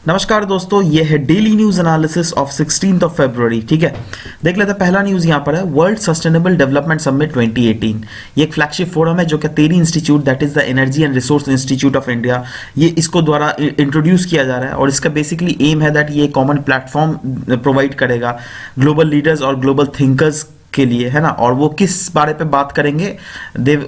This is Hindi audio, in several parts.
नमस्कार दोस्तों, ये है daily news analysis of 16th of February. ठीक है, देख लेते हैं। पहला न्यूज यहाँ पर है वर्ल्ड सस्टेनेबल डेवलपमेंट समिट 2018। ये एक फ्लैगशिप फोरम है जो कि तेरी institute that is the energy and resource institute of India, ये इसको द्वारा इंट्रोड्यूस किया जा रहा है। और इसका बेसिकली एम है दैट ये कॉमन प्लेटफॉर्म प्रोवाइड करेगा ग्लोबल लीडर्स और ग्लोबल थिंकर्स के लिए, है ना। और वो किस बारे पे बात करेंगे,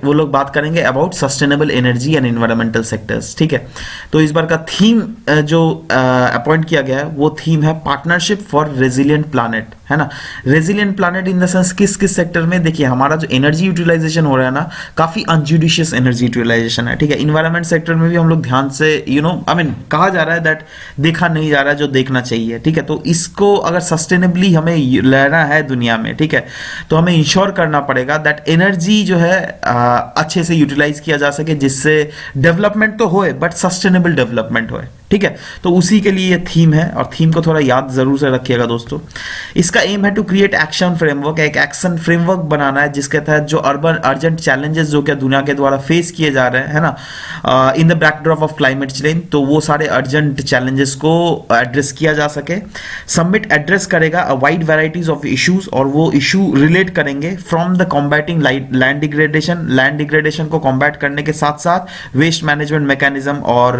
वो लोग बात करेंगे about sustainable energy and environmental sectors. ठीक है, तो इस बार का थीम जो अपॉइंट किया गया है वो थीम है पार्टनरशिप फॉर रेजिलियंट प्लानेट, है ना। Resilient planet in the sense किस किस सेक्टर में, देखिए हमारा जो एनर्जी यूटिलाइजेशन हो रहा है ना, काफी अनजुडिशियस एनर्जी यूटिलाइजेशन है। ठीक है, इन्वायरमेंट सेक्टर में भी हम लोग ध्यान से कहा जा रहा है दैट देखा नहीं जा रहा है जो देखना चाहिए। ठीक है, तो इसको अगर सस्टेनेबली हमें लेना है दुनिया में, ठीक है, तो हमें इंश्योर करना पड़ेगा दैट एनर्जी जो है अच्छे से यूटिलाइज किया जा सके, जिससे डेवलपमेंट तो होए बट सस्टेनेबल डेवलपमेंट होए। ठीक है, तो उसी के लिए ये थीम है और थीम को थोड़ा याद जरूर से रखिएगा दोस्तों। इसका एम है टू क्रिएट एक्शन फ्रेमवर्क, एक एक्शन फ्रेमवर्क बनाना है जिसके तहत जो अर्जेंट चैलेंजेस जो क्या दुनिया के द्वारा फेस किए जा रहे हैं, है ना, in the backdrop of climate change, तो वो सारे अर्जेंट चैलेंजेस को एड्रेस किया जा सके। समिट एड्रेस करेगा a wide varieties of issues, और वो इशू रिलेट करेंगे from the combating land degradation को कॉम्बैट करने के साथ साथ वेस्ट मैनेजमेंट मैकेनिज्म और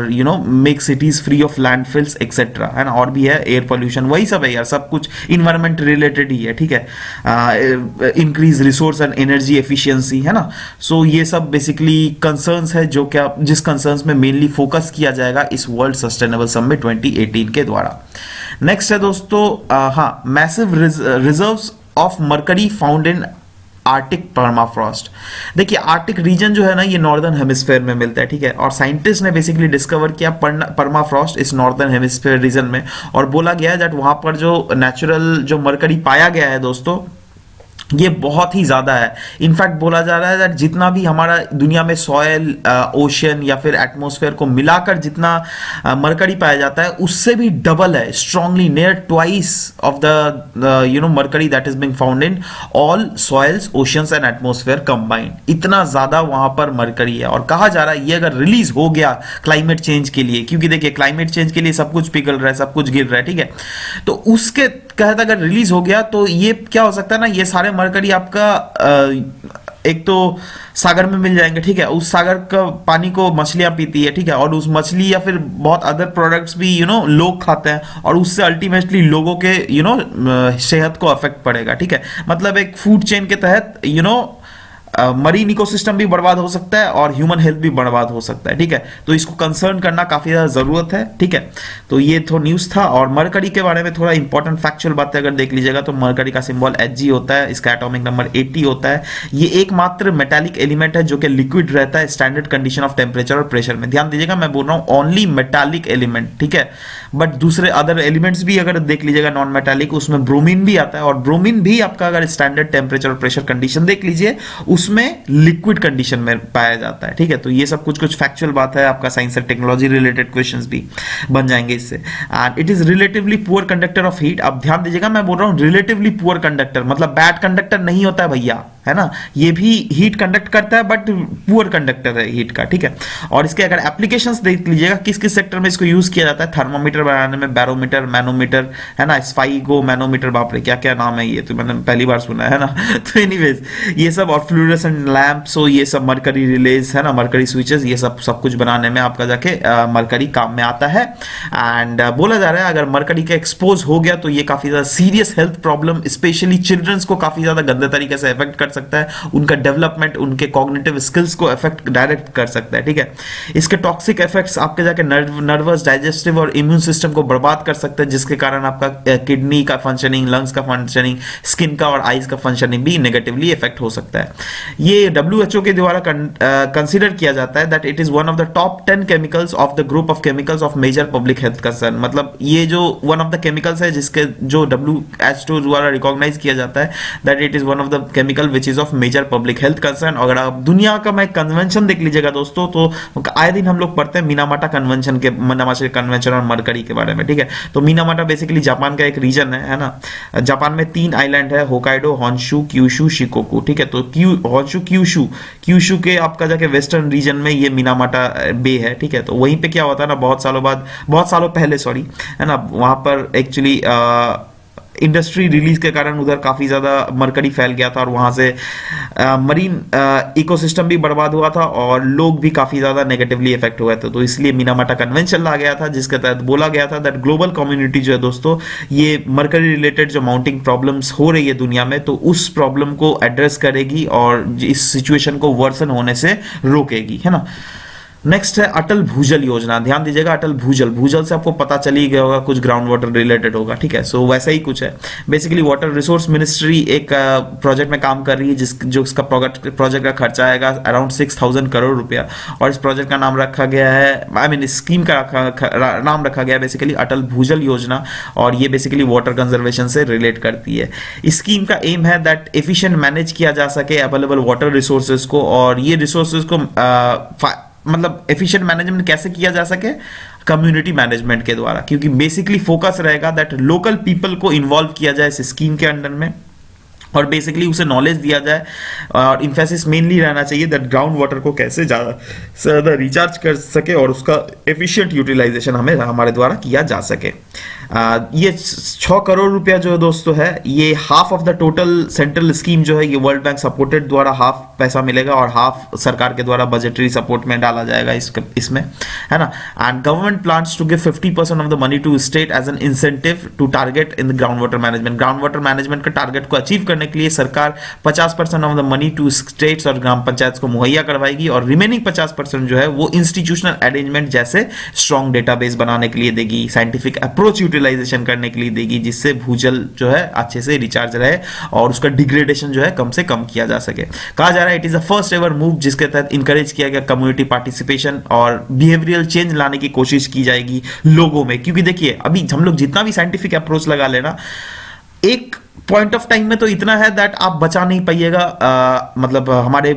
make cities free of landfills etcetera, है ना। और भी है एयर पोल्यूशन, वही सब है यार, सब कुछ इन्वायरमेंट रिलेटेड ही है। ठीक है, increase resource and energy efficiency, है ना। सो ये सब बेसिकली कंसर्न्स है जो क्या जिस कंसर्न्स में मेनली फोकस किया जाएगा इस वर्ल्ड सस्टेनेबल समिट 2018 के द्वारा। नेक्स्ट है दोस्तों, massive reserves of mercury found in Arctic permafrost. देखिए आर्टिक रीजन जो है ना, ये नॉर्दर्न हेमिस्फेयर में मिलता है। ठीक है, और साइंटिस्ट ने बेसिकली डिस्कवर किया परमाफ्रॉस्ट इस नॉर्दर्न हेमिस्फेयर रीजन में, और बोला गया है दैट वहां पर जो नेचुरल जो मरकरी पाया गया है दोस्तों, ये बहुत ही ज्यादा है। इनफैक्ट बोला जा रहा है दैट जितना भी हमारा दुनिया में सॉयल, ओशन या फिर एटमॉस्फेयर को मिलाकर जितना मरकरी पाया जाता है उससे भी डबल है, strongly near twice of the mercury that is being found in all soils, oceans and atmosphere combined. इतना ज्यादा वहां पर मरकरी है, और कहा जा रहा है ये अगर रिलीज हो गया क्लाइमेट चेंज के लिए, क्योंकि देखिए क्लाइमेट चेंज के लिए सब कुछ पिघल रहा है, सब कुछ गिर रहा है। ठीक है, तो उसके कहता अगर रिलीज हो गया तो ये क्या हो सकता है ना, ये सारे मरकरी आपका एक तो सागर में मिल जाएंगे। ठीक है, उस सागर का पानी को मछलियां पीती है। ठीक है, और उस मछली या फिर बहुत अदर प्रोडक्ट्स भी लोग खाते हैं, और उससे अल्टीमेटली लोगों के सेहत को अफेक्ट पड़ेगा। ठीक है, मतलब एक फूड चेन के तहत मरीन इकोसिस्टम भी बर्बाद हो सकता है और ह्यूमन हेल्थ भी बर्बाद हो सकता है। ठीक है, तो इसको कंसर्न करना काफी ज्यादा जरूरत है। ठीक है, तो ये तो न्यूज था। और मरकरी के बारे में थोड़ा इंपॉर्टेंट फैक्चुअल बातें अगर देख लीजिएगा तो मरकरी का सिंबल Hg होता है, इसका एटॉमिक नंबर 80 होता है। ये एकमात्र मेटालिक एलिमेंट है जो कि लिक्विड रहता है स्टैंडर्ड कंडीशन ऑफ टेम्परेचर और प्रेशर में। ध्यान दीजिएगा, मैं बोल रहा हूं ओनली मेटालिक एलिमेंट। ठीक है, बट दूसरे अदर एलिमेंट्स भी अगर देख लीजिएगा नॉन मेटालिक, उसमें ब्रोमीन भी आता है, और ब्रोमीन भी आपका अगर स्टैंडर्ड टेम्परेचर और प्रेशर कंडीशन देख लीजिए उसमें लिक्विड कंडीशन में पाया जाता है। ठीक है, तो ये सब कुछ फैक्चुअल बात है, आपका science and technology related questions भी बन जाएंगे इससे। And it is relatively poor conductor of heat. अब ध्यान दीजिएगा, मैं बोल रहा हूं रिलेटिवली पुअर कंडक्टर, मतलब बैड कंडक्टर नहीं होता है भैया, है ना। ये भी हीट कंडक्ट करता है बट पुअर कंडक्टर है हीट का। ठीक है, और इसके अगर एप्लीकेशंस देख लीजिएगा किस किस सेक्टर में इसको यूज किया जाता है, थर्मोमीटर बनाने में, बैरोमीटर, मैनोमीटर, है ना, स्पाइगो मैनोमीटर, बाप रे क्या क्या नाम है, ये तो मैंने पहली बार सुना है ना। तो एनीवेज ये सब, और फ्लूरोसेंट लैंप, सो ये सब मरकरी रिलेज, है ना, मरकरी स्विचेस, ये सब कुछ बनाने में आपका जाके मरकरी काम में आता है। एंड बोला जा रहा है अगर मरकरी का एक्सपोज हो गया तो ये काफी ज्यादा serious health problem, specially childrens को काफी ज्यादा गंदे तरीके से इफेक्ट कर सकता है, उनका डेवलपमेंट, उनके कॉग्निटिव स्किल्स को इफेक्ट डायरेक्ट कर सकता है। ठीक है, इसके टॉक्सिक इफेक्ट्स आपके जाके नर्वस, डाइजेस्टिव और इम्यून सिस्टम को बर्बाद कर सकते हैं, जिसके कारण आपका किडनी का फंक्शनिंग, लंग्स का फंक्शनिंग, स्किन का और आईज का फंक्शनिंग भी नेगेटिवली इफेक्ट हो सकता है। ये WHO के द्वारा कंसीडर किया जाता है that it is one of the top 10 chemicals of the group of chemicals of major public health concern. मतलब ये जो वन ऑफ द केमिकल्स है जिसके जो WHO द्वारा रिकॉग्नाइज किया जाता है that it is one of the chemical which which is of major public health concern. अगर आप दुनिया का मैं कन्वेंशन देख लीजिएगा दोस्तों, तो आए दिन हम लोग पढ़ते हैं मिनामाटा कन्वेंशन के, मिनामाटा कन्वेंशन और मरकरी के बारे में, ठीक है। तो मिनामाटा बेसिकली जापान का एक रीजन है ना। जापान में 3 आइलैंड है, होकाइडो, होन्शु, क्यूशु, शिकोकू, ठीक है। तो होन्शु क्यूशु के आपका जाके वेस्टर्न रीजन में ये मिनामाटा बे है, ठीक है। तो वहीं पे क्या होता है ना, बहुत सालों पहले सॉरी, है ना, वहां पर एक्चुअली इंडस्ट्री रिलीज के कारण उधर काफी ज्यादा मरकरी फैल गया था और वहां से मरीन इकोसिस्टम भी बर्बाद हुआ था और लोग भी काफी ज्यादा नेगेटिवली इफेक्ट हुए थे। तो इसलिए मिनामाटा कन्वेंशन ला गया था, जिसके तहत बोला गया था दैट ग्लोबल कम्युनिटी जो है दोस्तों, ये मरकरी रिलेटेड जो माउंटिंग प्रॉब्लम्स हो रही है दुनिया में, तो उस प्रॉब्लम को एड्रेस करेगी और इस सिचुएशन को वर्सन होने से रोकेगी, है ना। नेक्स्ट है अटल भूजल योजना। ध्यान दीजिएगा, अटल भूजल से आपको पता चल ही गया होगा, कुछ ग्राउंड वाटर रिलेटेड होगा, ठीक है। सो वैसा ही कुछ है। बेसिकली वाटर रिसोर्स मिनिस्ट्री एक प्रोजेक्ट में काम कर रही है, जो इसका प्रोजेक्ट का खर्चा आएगा अराउंड 6000 करोड़ रुपया, और इस प्रोजेक्ट का नाम रखा गया है, स्कीम का नाम रखा गया है बेसिकली अटल भूजल योजना, और ये बेसिकली वाटर कंजर्वेशन से रिलेट करती है। इस स्कीम का एम है दैट एफिशिएंट मैनेज किया जा सके अवेलेबल वाटर रिसोर्सेज को, और ये रिसोर्सेज को मतलब एफिशिएंट मैनेजमेंट कैसे किया जा सके, कम्युनिटी मैनेजमेंट के द्वारा, क्योंकि बेसिकली फोकस रहेगा दैट लोकल पीपल को इन्वॉल्व किया जाए इस स्कीम के अंडर में, और बेसिकली उसे नॉलेज दिया जाए, और इन्फेसिस मेनली रहना चाहिए दैट ग्राउंड वाटर को कैसे ज़्यादा रिचार्ज कर सके और उसका एफिशिएंट यूटिलाइजेशन हमारे द्वारा किया जा सके। ये 6 करोड़ रुपया जो है दोस्तों है, ये half of the total central scheme जो है, ये वर्ल्ड बैंक सपोर्टेड द्वारा हाफ पैसा मिलेगा और हाफ सरकार के द्वारा बजटरी सपोर्ट में डाला जाएगा इसमें, है ना। And government plans to give 50% of the money to state as an incentive to target in the ground water management. Ground water management के टारगेट को अचीव करने के लिए सरकार 50% of the money to states और ग्राम पंचायत को मुहैया करवाएगी, और रिमेनिंग 50% जो है वो इंस्टीट्यूशनल अरेंजमेंट जैसे स्ट्रॉन्ग डेटाबेस बनाने के लिए देगी, साइंटिफिक अप्रोच यूटिलाइजेशन करने के लिए देगी, जिससे भूजल जो है अच्छे से रिचार्ज रहे और उसका डिग्रेडेशन जो है कम से कम किया जा सके। कहा जा रहा है it is the first ever move जिसके तहत इंकरेज किया गया कम्युनिटी पार्टिसिपेशन और बिहेवियरल चेंज लाने की कोशिश की जाएगी लोगों में। क्योंकि देखिए अभी हम लोग जितना भी साइंटिफिक अप्रोच लगा लेना, एक पॉइंट ऑफ टाइम में तो इतना है दैट आप बचा नहीं पाइएगा मतलब हमारे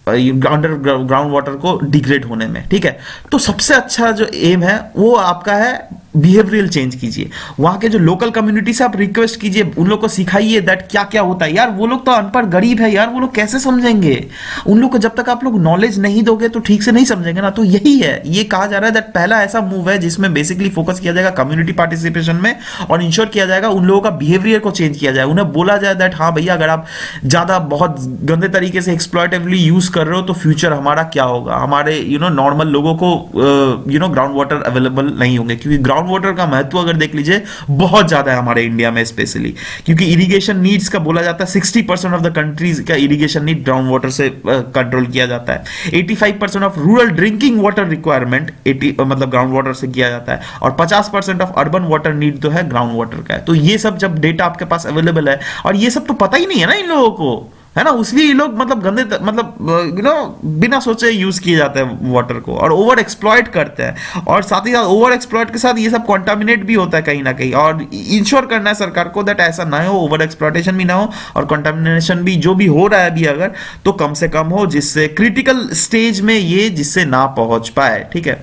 अंडर ग्राउंड वाटर को डिग्रेड होने में, ठीक है। तो सबसे अच्छा जो एम है वो आपका है बिहेवियरल चेंज कीजिए। वहां के जो लोकल कम्युनिटी से आप रिक्वेस्ट कीजिए, उन लोग को सिखाइए दैट क्या क्या होता है। यार वो लोग तो अनपढ़ गरीब है यार, वो लोग कैसे समझेंगे? उन लोग को जब तक आप लोग नॉलेज नहीं दोगे तो ठीक से नहीं समझेंगे ना। तो यही है, ये कहा जा रहा है दैट पहला ऐसा मूव है जिसमें बेसिकली फोकस किया जाएगा कम्युनिटी पार्टिसिपेशन में, और इंश्योर किया जाएगा उन लोगों का बिहेवियर को चेंज किया जाए। उन्हें बोला जाए दैट हाँ भैया, अगर आप ज्यादा बहुत गंदे तरीके से एक्सप्लॉइटिवली यूज कर रहे हो तो फ्यूचर हमारा क्या होगा, हमारे नॉर्मल लोगों को ग्राउंड वाटर अवेलेबल नहीं होंगे। क्योंकि ग्राउंड वाटर का महत्व अगर देख लीजिए बहुत ज्यादा है हमारे इंडिया में स्पेशली, क्योंकि इरिगेशन नीड्स का बोला जाता है 60% ऑफ द कंट्रीज का इरिगेशन नीड ग्राउंड वाटर से कंट्रोल किया जाता है। 85% of rural drinking water requirement मतलब ग्राउंड वाटर से किया जाता है, और 50% ऑफ अर्बन वाटर नीड तो है ग्राउंड वाटर का है। तो ये सब जब डेटा आपके पास अवेलेबल है, और ये सब तो पता ही नहीं है ना इन लोगों को, है ना, इसलिए ये लोग मतलब गंदे मतलब बिना सोचे यूज किए जाते हैं वाटर को और ओवर एक्सप्लॉइट करते हैं, और साथ ही साथ ओवर एक्सप्लॉइट के साथ ये सब कॉन्टामिनेट भी होता है कहीं ना कहीं। और इंश्योर करना है सरकार को दैट ऐसा ना हो, ओवर एक्सप्लॉइटेशन भी ना हो और कॉन्टामिनेशन भी जो भी हो रहा है अभी अगर तो कम से कम हो, जिससे क्रिटिकल स्टेज में ये जिससे ना पहुंच पाए, ठीक है।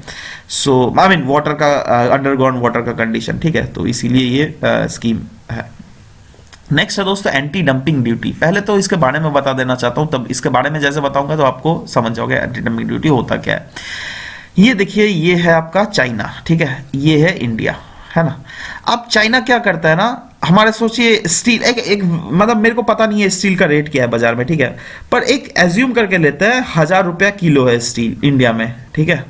सो आई मीन वाटर का अंडरग्राउंड वाटर का कंडीशन, ठीक है। तो इसीलिए ये स्कीम है। नेक्स्ट है दोस्तों एंटी डंपिंग ड्यूटी। पहले तो इसके बारे में बता देना चाहता हूं, तब इसके बारे में जैसे बताऊंगा तो आपको समझ जाओगे एंटी डंपिंग ड्यूटी होता क्या है। ये देखिए, ये है आपका चाइना, ठीक है, ये है इंडिया, है ना। अब चाइना क्या करता है ना, हमारे सोचिए स्टील एक मतलब मेरे को पता नहीं है स्टील का रेट क्या है बाजार में, ठीक है, पर एक एज्यूम करके लेते हैं 1000 रुपया किलो है स्टील इंडिया में, ठीक है।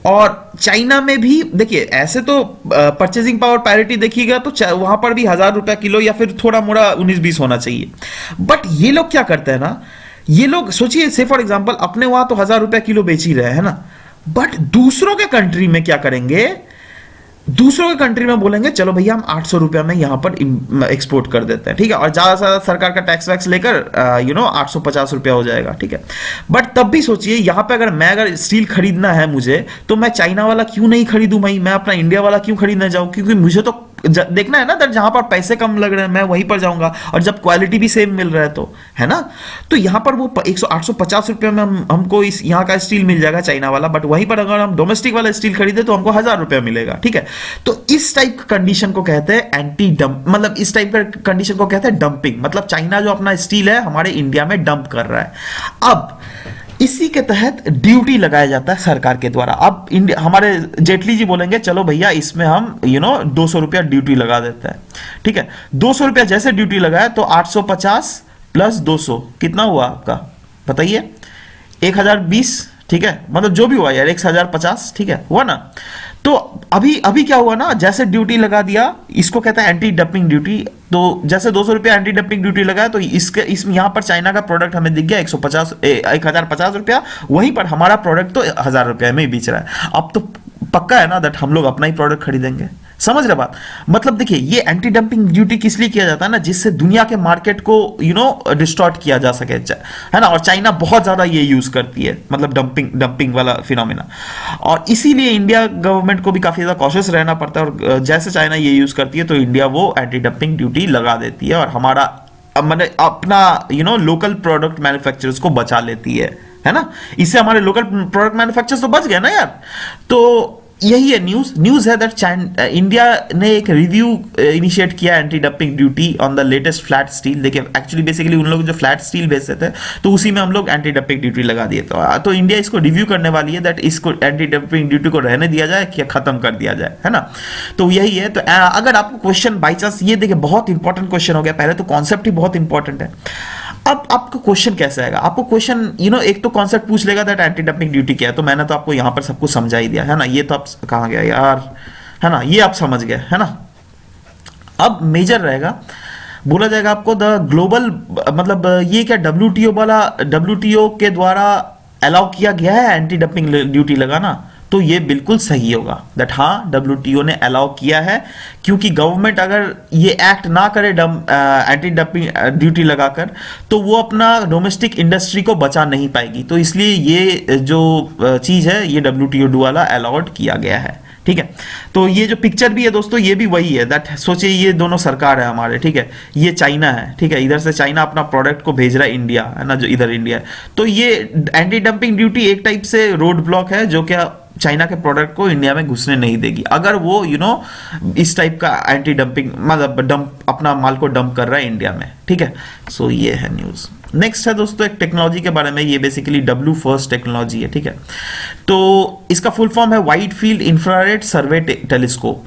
और चाइना में भी देखिए ऐसे तो परचेजिंग पावर पैरिटी देखिएगा तो वहां पर भी 1000 रुपया किलो या फिर थोड़ा मोड़ा 19-20 होना चाहिए। बट ये लोग क्या करते हैं ना, ये लोग सोचिए से फॉर एग्जांपल अपने वहां तो 1000 रुपया किलो बेच ही रहे हैं ना, बट दूसरों के कंट्री में क्या करेंगे, दूसरों के कंट्री में बोलेंगे चलो भैया हम 800 रुपया में यहां पर एक्सपोर्ट कर देते हैं, ठीक है, और ज्यादा से ज्यादा सरकार का टैक्स वैक्स लेकर 850 रुपया हो जाएगा, ठीक है। बट तब भी सोचिए यहां पे अगर स्टील खरीदना है मुझे, तो मैं चाइना वाला क्यों नहीं खरीदूं भाई, मैं अपना इंडिया वाला क्यों खरीदने जाऊं, क्योंकि मुझे तो देखना है ना, दैट जहां पर पैसे कम लग रहे हैं मैं वहीं पर जाऊंगा, और जब क्वालिटी भी सेम मिल रहा है तो, है ना। तो यहां पर वो 850 रुपये में हमको इस यहाँ का स्टील मिल जाएगा चाइना वाला, बट वहीं पर अगर हम डोमेस्टिक वाला स्टील खरीदे तो हमको 1000 रुपया मिलेगा, ठीक है। तो इस टाइप का कंडीशन को कहते हैं एंटी डंप, मतलब इस टाइप का कंडीशन को कहते हैं डंपिंग, मतलब चाइना जो अपना स्टील है हमारे इंडिया में डंप कर रहा है। अब इसी के तहत ड्यूटी लगाया जाता है सरकार के द्वारा। अब इंडिया, हमारे जेटली जी बोलेंगे चलो भैया इसमें हम 200 रुपया ड्यूटी लगा देते हैं, ठीक है। 200 रुपया जैसे ड्यूटी लगाया तो 850 प्लस 200 कितना हुआ आपका बताइए, 1020, ठीक है, मतलब जो भी हुआ यार 1050, ठीक है, हुआ ना। तो अभी क्या हुआ ना, जैसे ड्यूटी लगा दिया, इसको कहता है एंटी डंपिंग ड्यूटी। तो जैसे 200 रुपया एंटी डंपिंग ड्यूटी लगाया तो इसमें यहां पर चाइना का प्रोडक्ट हमें दिख गया 1050 रुपया, वहीं पर हमारा प्रोडक्ट तो 1000 रुपया में ही बेच रहा है। अब तो पक्का है ना दैट हम लोग अपना ही प्रोडक्ट खरीदेंगे, समझ रहे बात। मतलब देखिए ये एंटी डंपिंग ड्यूटी किस लिए किया जाता है ना, जिससे दुनिया के मार्केट को डिस्टॉर्ट किया जा सके, है ना। और चाइना बहुत ज्यादा ये यूज करती है, मतलब डंपिंग वाला फिनोमेना, और इसीलिए इंडिया गवर्नमेंट को भी काफी ज्यादा कॉशियस रहना पड़ता है। और जैसे चाइना ये यूज करती है तो इंडिया वो एंटी डंपिंग ड्यूटी लगा देती है और हमारा मतलब अपना लोकल प्रोडक्ट मैन्युफैक्चरर्स को बचा लेती है ना। इससे हमारे लोकल प्रोडक्ट मैन्युफैक्चरर्स तो बच गए ना यार। तो यही है न्यूज है दैट इंडिया ने एक रिव्यू इनिशिएट किया anti dumping duty on the latest flat steel. देखिए एक्चुअली बेसिकली उन लोग जो फ्लैट स्टील बेचते थे तो उसी में हम लोग एंटी डंपिंग ड्यूटी लगा दिए। तो इंडिया इसको रिव्यू करने वाली है दैट इसको एंटी डंपिंग ड्यूटी को रहने दिया जाए या खत्म कर दिया जाए, है ना। तो यही है। तो अगर आपको क्वेश्चन बाई चांस, ये देखिए बहुत इंपॉर्टेंट क्वेश्चन हो गया, पहले तो कॉन्सेप्ट ही बहुत इंपॉर्टेंट है। अब आपको क्वेश्चन कैसे आएगा, आपको क्वेश्चन एक तो कॉन्सेप्ट पूछ लेगा दैट एंटी डंपिंग ड्यूटी क्या है, तो मैंने तो आपको यहां पर सब कुछ समझा ही दिया है ना। ये तो आप कहां गया यार, है ना, ये आप समझ गए, है ना। अब मेजर रहेगा, बोला जाएगा आपको द ग्लोबल, मतलब ये क्या WTO के द्वारा अलाउ किया गया है एंटी डंपिंग ड्यूटी लगाना, तो ये बिल्कुल सही होगा दैट हाँ WTO ने अलाउ किया है, क्योंकि गवर्नमेंट अगर ये एक्ट ना करे एंटी डंपिंग ड्यूटी लगाकर तो वो अपना डोमेस्टिक इंडस्ट्री को बचा नहीं पाएगी। तो इसलिए ये जो चीज है ये WTO द्वारा अलाउड किया गया है, ठीक है। तो ये जो पिक्चर भी है दोस्तों ये भी वही है दैट, सोचिए ये दोनों सरकार है हमारे, ठीक है। ये चाइना है, ठीक है, इधर से चाइना अपना प्रोडक्ट को भेज रहा है इंडिया, है ना, जो इधर इंडिया है। तो ये एंटी डंपिंग ड्यूटी एक टाइप से रोड ब्लॉक है जो क्या चाइना के प्रोडक्ट को इंडिया में घुसने नहीं देगी, अगर वो इस टाइप का एंटी डंपिंग मतलब डंप अपना माल को डंप कर रहा है इंडिया में, ठीक है। सो ये है न्यूज। नेक्स्ट है दोस्तों एक टेक्नोलॉजी के बारे में, ये बेसिकली WFIRST टेक्नोलॉजी है, ठीक है। तो इसका फुल फॉर्म है वाइड फील्ड इंफ्रारेड सर्वे टेलीस्कोप।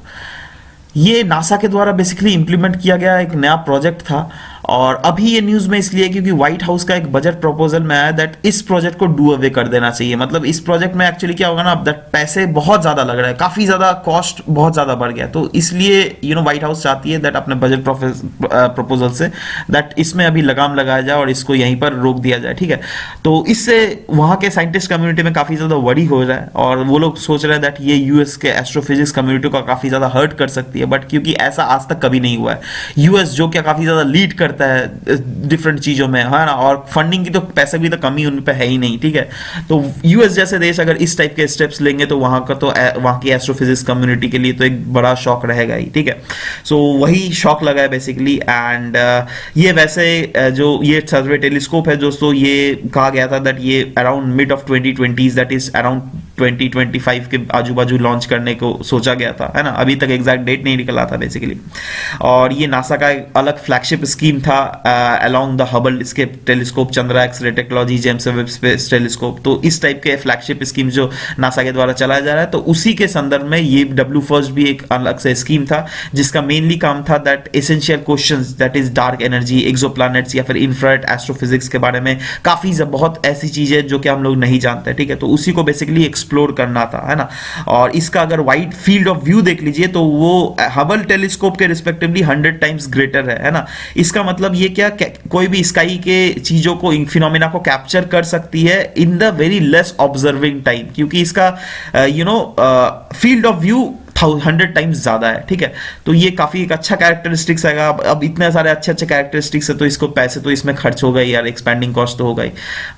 ये नासा के द्वारा बेसिकली इंप्लीमेंट किया गया एक नया प्रोजेक्ट था, और अभी ये न्यूज में इसलिए क्योंकि व्हाइट हाउस का एक बजट प्रपोजल में आया दैट इस प्रोजेक्ट को डू अवे कर देना चाहिए। मतलब इस प्रोजेक्ट में एक्चुअली क्या होगा ना, अब दैट पैसे बहुत ज्यादा लग रहा है, काफी ज्यादा कॉस्ट बहुत ज्यादा बढ़ गया, तो इसलिए व्हाइट हाउस चाहती है दैट अपने बजट प्रपोजल से दैट इसमें अभी लगाम लगाया जाए और इसको यहीं पर रोक दिया जाए, ठीक है। तो इससे वहां के साइंटिस्ट कम्युनिटी में काफी ज्यादा वरी हो रहा है, और वो लोग सोच रहे हैं दैट ये यूएस के एस्ट्रोफिजिक्स कम्युनिटी को काफी ज्यादा हर्ट कर सकती है, बट क्योंकि ऐसा आज तक कभी नहीं हुआ है। यूएस जो क्या काफी ज्यादा लीड करता है डिफरेंट चीजों में, है ना, और फंडिंग की तो पैसे भी तो कमी उन पे है ही नहीं, ठीक है। तो यूएस जैसे देश अगर इस टाइप के स्टेप्स लेंगे तो वहां की एस्ट्रोफिजिक्स कम्युनिटी के लिए तो एक बड़ा शॉक रहेगा ही, ठीक है। सो वही शॉक लगा है बेसिकली। एंड ये वैसे जो ये सर्वे टेलीस्कोप है दोस्तों, ये कहा गया था दैट ये around mid of 2020 that is around 2025 के आजू बाजू लॉन्च करने को सोचा गया था, है ना। अभी तक एग्जैक्ट डेट नहीं निकला था बेसिकली। और ये नासा का एक अलग फ्लैगशिप स्कीम था अलोंग द हबल स्केप telescope, Chandra X ray technology, James Webb space telescope. तो इस टाइप के फ्लैगशिप स्कीम जो नासा के द्वारा चलाया जा रहा है, तो उसी के संदर्भ में ये WFIRST भी एक अलग से स्कीम था, जिसका मेनली काम था that essential questions that is dark energy, exoplanets या फिर इंफ्रारेड एस्ट्रोफिजिक्स के बारे में काफी बहुत ऐसी चीजें जो कि हम लोग नहीं जानते, ठीक है। तो उसी को बेसिकली एक्सप्लोर करना था, है ना। और इसका अगर वाइड फील्ड ऑफ व्यू देख लीजिए तो वो हबल टेलीस्कोप के रिस्पेक्टिवली 100 टाइम्स ग्रेटर है ना। इसका मतलब ये क्या कोई भी स्काई के चीजों को, फिनोमेना को कैप्चर कर सकती है in the very less observing time, क्योंकि इसका फील्ड ऑफ व्यू 100 टाइम्स ज्यादा है, ठीक है। तो ये काफी एक अच्छा कैरेक्टरिस्टिक्स है। अब इतने सारे अच्छे कैरेक्टरिस्टिक्स है तो इसको पैसे तो इसमें खर्च हो गए यार, एक्सपेंडिंग कॉस्ट तो हो गई।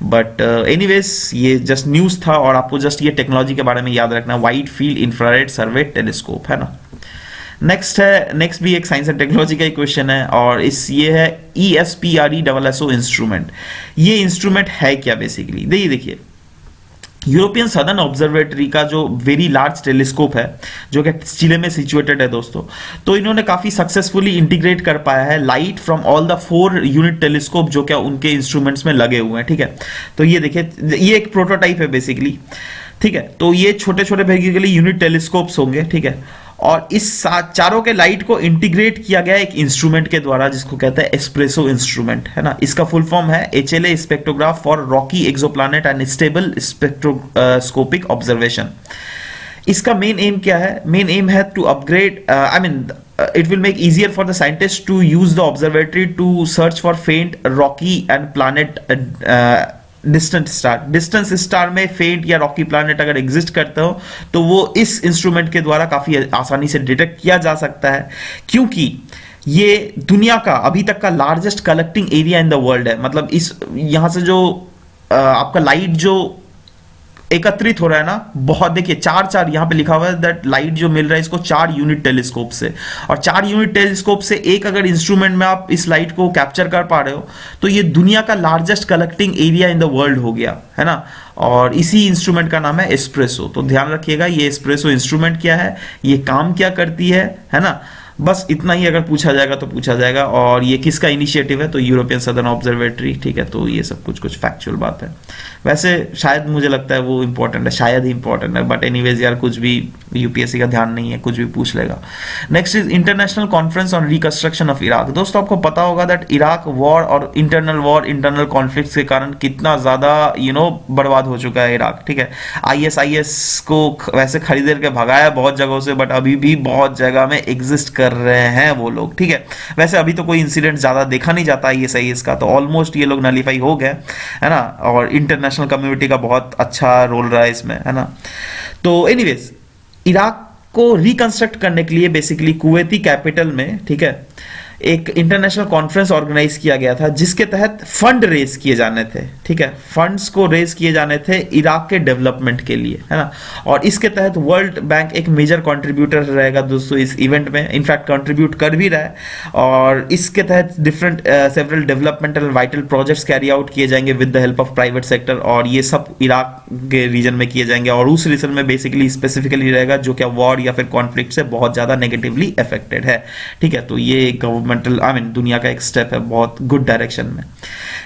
बट एनीवेज ये जस्ट न्यूज था, और आपको जस्ट ये टेक्नोलॉजी के बारे में याद रखना, वाइड फील्ड इंफ्रारेड सर्वे टेलीस्कोप, है ना। नेक्स्ट भी एक साइंस एंड टेक्नोलॉजी का ही क्वेश्चन है, और ये है ESPRESSO इंस्ट्रूमेंट। ये इंस्ट्रूमेंट है क्या बेसिकली, देखिए यूरोपियन सदर्न ऑब्जर्वेटरी का जो वेरी लार्ज टेलीस्कोप है जो कि चिले में सिचुएटेड है दोस्तों, तो इन्होंने काफी सक्सेसफुली इंटीग्रेट कर पाया है light from all the 4 unit telescope जो क्या उनके इंस्ट्रूमेंट्स में लगे हुए हैं, ठीक है। तो ये देखिए, ये एक प्रोटोटाइप है बेसिकली, ठीक है। तो ये छोटे छोटे बेसिकली यूनिट टेलीस्कोप्स होंगे, ठीक है, और इस चारों के लाइट को इंटीग्रेट किया गया एक इंस्ट्रूमेंट के द्वारा जिसको कहते हैं एस्प्रेसो इंस्ट्रूमेंट, है ना। इसका फुल फॉर्म है HLA spectrograph for rocky exoplanet and stable spectroscopic observation. इसका मेन एम क्या है? मेन एम है to upgrade, I mean it will make easier for the scientists to use the observatory to search for faint rocky and planet distant star में फेंट या रॉकी प्लैनेट अगर एग्जिस्ट करते हो तो वो इस इंस्ट्रूमेंट के द्वारा काफी आसानी से डिटेक्ट किया जा सकता है, क्योंकि ये दुनिया का अभी तक का largest collecting area in the world है। मतलब इस यहां से जो आपका लाइट जो एकत्रित हो रहा है ना, बहुत, देखिए 4 यहां पे लिखा हुआ है दैट लाइट जो मिल रहा है इसको 4 यूनिट टेलीस्कोप से, और 4 यूनिट टेलीस्कोप से एक अगर इंस्ट्रूमेंट में आप इस लाइट को कैप्चर कर पा रहे हो तो ये दुनिया का largest collecting area in the world हो गया, है ना। और इसी इंस्ट्रूमेंट का नाम है एस्प्रेसो। तो ध्यान रखिएगा ये एस्प्रेसो इंस्ट्रूमेंट क्या है, ये काम क्या करती है ना। बस इतना ही अगर पूछा जाएगा तो पूछा जाएगा। और ये किसका इनिशिएटिव है? तो यूरोपियन सदर्न ऑब्जर्वेटरी, ठीक है। तो ये सब कुछ फैक्चुअल बात है। वैसे शायद मुझे लगता है वो इंपॉर्टेंट है, शायद ही इंपॉर्टेंट है, बट एनीवेज यार कुछ भी यूपीएससी का ध्यान नहीं है, कुछ भी पूछ लेगा। Next is international conference on reconstruction of Iraq. दोस्तों आपको पता होगा दैट इराक वॉर और इंटरनल कॉन्फ्लिक्ट के कारण कितना ज्यादा बर्बाद हो चुका है इराक, ठीक है। आईएसआईएस को वैसे खरीद के भगाया बहुत जगहों से, बट अभी भी बहुत जगह में एग्जिस्ट कर रहे हैं वो लोग, ठीक है। वैसे अभी तो कोई इंसिडेंट ज्यादा देखा नहीं जाता आईएसआईएस का, तो ऑलमोस्ट ये लोग नलीफाई हो गए, है ना। और इंटरनेशनल कम्युनिटी का बहुत अच्छा रोल रहा है इसमें, है ना। तो एनीवेज इराक को रिकंस्ट्रक्ट करने के लिए बेसिकली कुवैती कैपिटल में, ठीक है, एक इंटरनेशनल कॉन्फ्रेंस ऑर्गेनाइज किया गया था जिसके तहत फंड रेज किए जाने थे, ठीक है। फंड्स को रेज किए जाने थे इराक के डेवलपमेंट के लिए, है ना। और इसके तहत वर्ल्ड बैंक एक मेजर कंट्रीब्यूटर रहेगा दोस्तों इस इवेंट में, इनफैक्ट कंट्रीब्यूट कर भी रहा है। और इसके तहत different several developmental vital projects carry out किए जाएंगे with the help of private sector, और ये सब इराक के रीजन में किए जाएंगे। और उस रीजन में बेसिकली स्पेसिफिकली रहेगा जो क्या वॉर या फिर कॉन्फ्लिक्ट से बहुत ज्यादा नेगेटिवली अफेक्टेड है, ठीक है। तो ये गवर्नमेंट दुनिया का एक स्टेप है बहुत गुड डायरेक्शन में।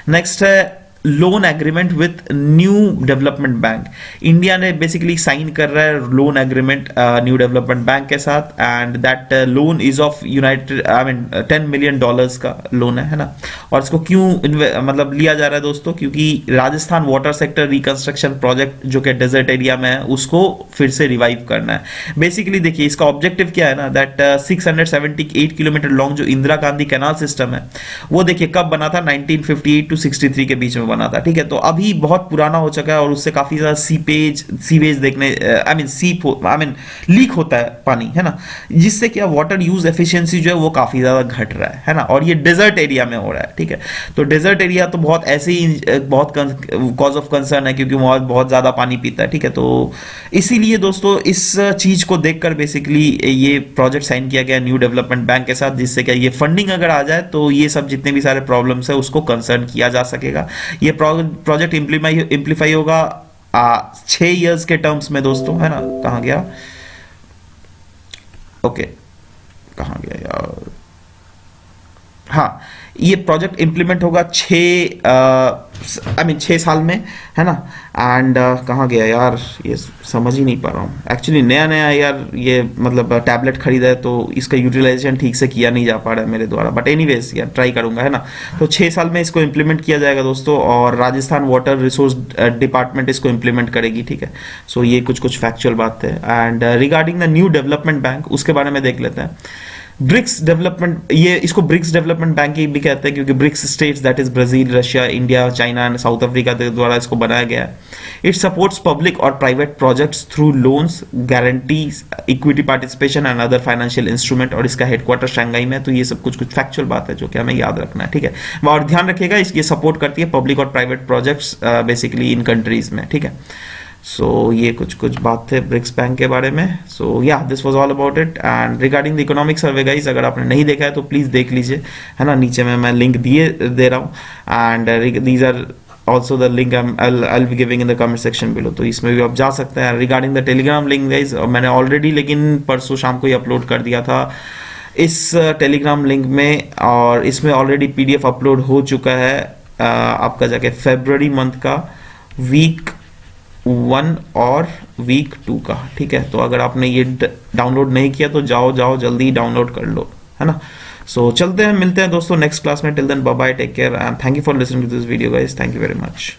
नेक्स्ट है loan agreement with new development bank. India ने बेसिकली साइन कर रहा है loan agreement new development bank के साथ, and that loan is of $10 million का लोन है ना। और इसको क्यों मतलब लिया जा रहा है दोस्तों, क्योंकि Rajasthan water sector reconstruction project जो कि डेजर्ट एरिया में है उसको फिर से रिवाइव करना है। बेसिकली देखिए इसका ऑब्जेक्टिव क्या है ना, दैट 678 किलोमीटर लॉन्ग जो इंदिरा गांधी कैनाल सिस्टम है वो देखिए कब बना था, 1958 to 63 के बीच में बना था, ठीक है। तो अभी बहुत पुराना हो चुका है और उससे काफी ज्यादा सीवेज देखने लीक होता है पानी, है ना, जिससे क्या वाटर यूज एफिशिएंसी जो है वो काफी ज्यादा घट रहा है ना। और ये डेजर्ट एरिया में हो रहा है, ठीक है। तो डेजर्ट एरिया तो बहुत ऐसे ही बहुत कॉज ऑफ कंसर्न है क्योंकि वहां बहुत ज्यादा पानी पीता है, ठीक है। तो इसीलिए दोस्तों इस चीज को देखकर बेसिकली ये प्रोजेक्ट साइन किया गया न्यू डेवलपमेंट बैंक के साथ, जिससे क्या ये फंडिंग अगर आ जाए तो ये सब जितने भी सारे प्रॉब्लम्स है उसको कंसर्न किया जा सकेगा। ये प्रोजेक्ट इम्प्लीफाई होगा 6 इयर्स के टर्म्स में दोस्तों, है ना। कहां गया, ओके कहां गया यार, हाँ, ये प्रोजेक्ट इंप्लीमेंट होगा 6 साल में, है ना। एंड कहाँ गया यार, ये समझ ही नहीं पा रहा हूँ एक्चुअली, नया यार ये मतलब टैबलेट खरीदा है तो इसका यूटिलाइजेशन ठीक से किया नहीं जा पा रहा है मेरे द्वारा, बट एनीवेज यार ट्राई करूंगा, है ना। तो 6 साल में इसको इम्प्लीमेंट किया जाएगा दोस्तों, और राजस्थान वाटर रिसोर्स डिपार्टमेंट इसको इम्प्लीमेंट करेगी, ठीक है। सो ये कुछ फैक्चुअल बात है। And regarding the new development bank उसके बारे में देख लेते हैं। ब्रिक्स डेवलपमेंट, ये इसको ब्रिक्स डेवलपमेंट बैंक भी कहते हैं क्योंकि BRICS states that is Brazil, Russia, India, China and South Africa के द्वारा इसको बनाया गया है। इट सपोर्ट्स पब्लिक और private projects through loans, guarantees, equity participation and other financial instrument, और इसका हेडक्वार्टर शंघाई में। तो ये सब कुछ फैक्चुअल बात है जो कि हमें याद रखना है, ठीक है। और ध्यान रखिएगा ये सपोर्ट करती है पब्लिक और प्राइवेट प्रोजेक्ट्स बेसिकली इन कंट्रीज में, ठीक है। सो ये कुछ बात थे ब्रिक्स बैंक के बारे में. सो या this was all about it. And regarding the economic survey guys, अगर आपने नहीं देखा है तो प्लीज़ देख लीजिए, है ना. नीचे में मैं लिंक दे रहा हूँ. And these are also the link I'll be giving in the comment section below. तो इसमें भी आप जा सकते हैं. Regarding the Telegram link guys, मैंने ऑलरेडी लेकिन परसों शाम को ही अपलोड कर दिया था इस टेलीग्राम लिंक में, और इसमें ऑलरेडी PDF अपलोड हो चुका है आपका जाके फरवरी मंथ का वीक 1 और वीक 2 का. ठीक है, तो अगर आपने ये डाउनलोड नहीं किया तो जाओ जल्दी डाउनलोड कर लो, है ना. सो चलते हैं, मिलते हैं दोस्तों नेक्स्ट क्लास में. Till then bye bye, take care and thank you for listening to this video guys. Thank you very much.